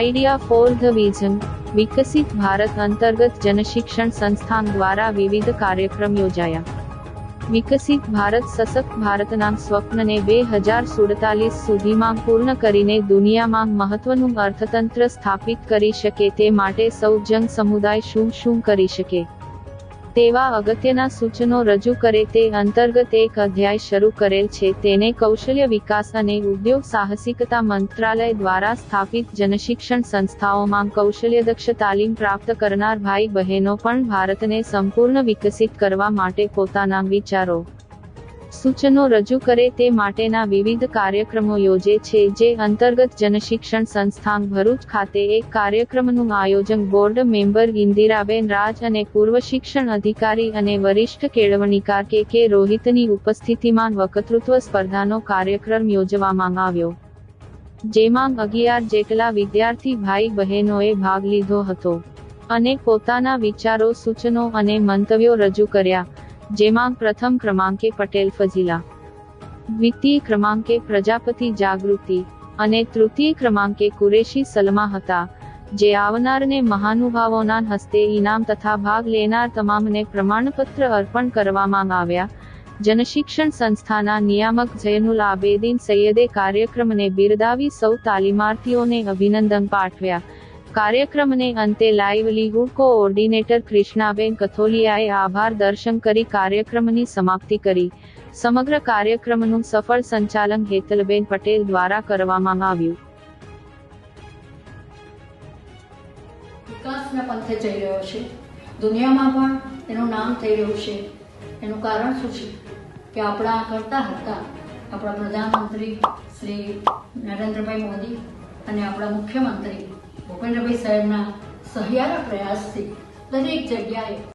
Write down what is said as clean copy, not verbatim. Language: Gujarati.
આઈડિયા ફોર ધ વિઝન વિકસિત ભારત અંતર્ગત જનશિક્ષણ સંસ્થાન દ્વારા વિવિધ કાર્યક્રમ યોજાયા. વિકસિત ભારત સશક્ત ભારતના સ્વપ્નને 2047 સુધીમાં પૂર્ણ કરીને દુનિયામાં મહત્વનું અર્થતંત્ર સ્થાપિત કરી શકે તે માટે સૌ જન સમુદાય શું કરી શકે તેવા અગત્યના સૂચનો રજૂ કરે તે અંતર્ગત એક અધ્યાય શરૂ કરેલ છે. તેને કૌશલ્ય વિકાસ અને ઉદ્યોગ સાહસિકતા મંત્રાલય દ્વારા સ્થાપિત જનશિક્ષણ સંસ્થાઓમાં કૌશલ્યદક્ષ તાલીમ પ્રાપ્ત કરનાર ભાઈ બહેનો પણ ભારતને સંપૂર્ણ વિકસિત કરવા માટે પોતાના વિચારો સૂચનો રજૂ કરે તે માટેના વિવિધ કાર્યક્રમો યોજે છે. જે અંતર્ગત જનશિક્ષણ સંસ્થાન ભરૂચ ખાતે એક કાર્યક્રમનું આયોજન બોર્ડ મેમ્બર ઇન્દિરાબેન રાજ અને પૂર્વ શિક્ષણ અધિકારી અને વરિષ્ઠ કેળવણીકાર કે રોહિતની ઉપસ્થિતિમાં વક્તૃત્વ સ્પર્ધાનો કાર્યક્રમ યોજવામાં આવ્યો, જેમાં 11 જેટલા વિદ્યાર્થી ભાઈ બહેનોએ ભાગ લીધો હતો અને પોતાના વિચારો સૂચનો અને મંતવ્યો રજૂ કર્યા, જેમાં પ્રથમ ક્રમાંકે પટેલ ફઝીલા, દ્વિતીય ક્રમાંકે પ્રજાપતિ જાગૃતિ અને તૃતીય ક્રમાંકે કુરેશી સલમા હતા. જે આવનારને મહાનુભાવોના હસ્તે ઇનામ તથા ભાગ લેનાર તમામને પ્રમાણપત્ર અર્પણ કરવામાં આવ્યા. જનશિક્ષણ સંસ્થાના નિયામક જૈનુલ આબેદીન સૈયદે કાર્યક્રમને બિરદાવી સૌ તાલીમાર્થીઓને અભિનંદન પાઠવ્યા. કાર્યક્રમને અંતે લાઇવલીહુડ કોઓર્ડિનેટર કૃષ્ણાબેન કથોલિયાએ આભાર દર્શન કરી કાર્યક્રમની સમાપ્તિ કરી. સમગ્ર કાર્યક્રમનું સફળ સંચાલન હેતલબેન પટેલ દ્વારા કરવામાં આવ્યું. વિકાસના પંથે જઈ રહ્યો છે, દુનિયામાં પણ એનું નામ થઈ રહ્યું છે. એનું કારણ શું છે કે આપણા કરતા હતા આપણા પ્રધાનમંત્રી શ્રી નરેન્દ્રભાઈ મોદી અને આપણા મુખ્યમંત્રી ભૂપેન્દ્રભાઈ સાહેબના સહિયારા પ્રયાસથી દરેક જગ્યાએ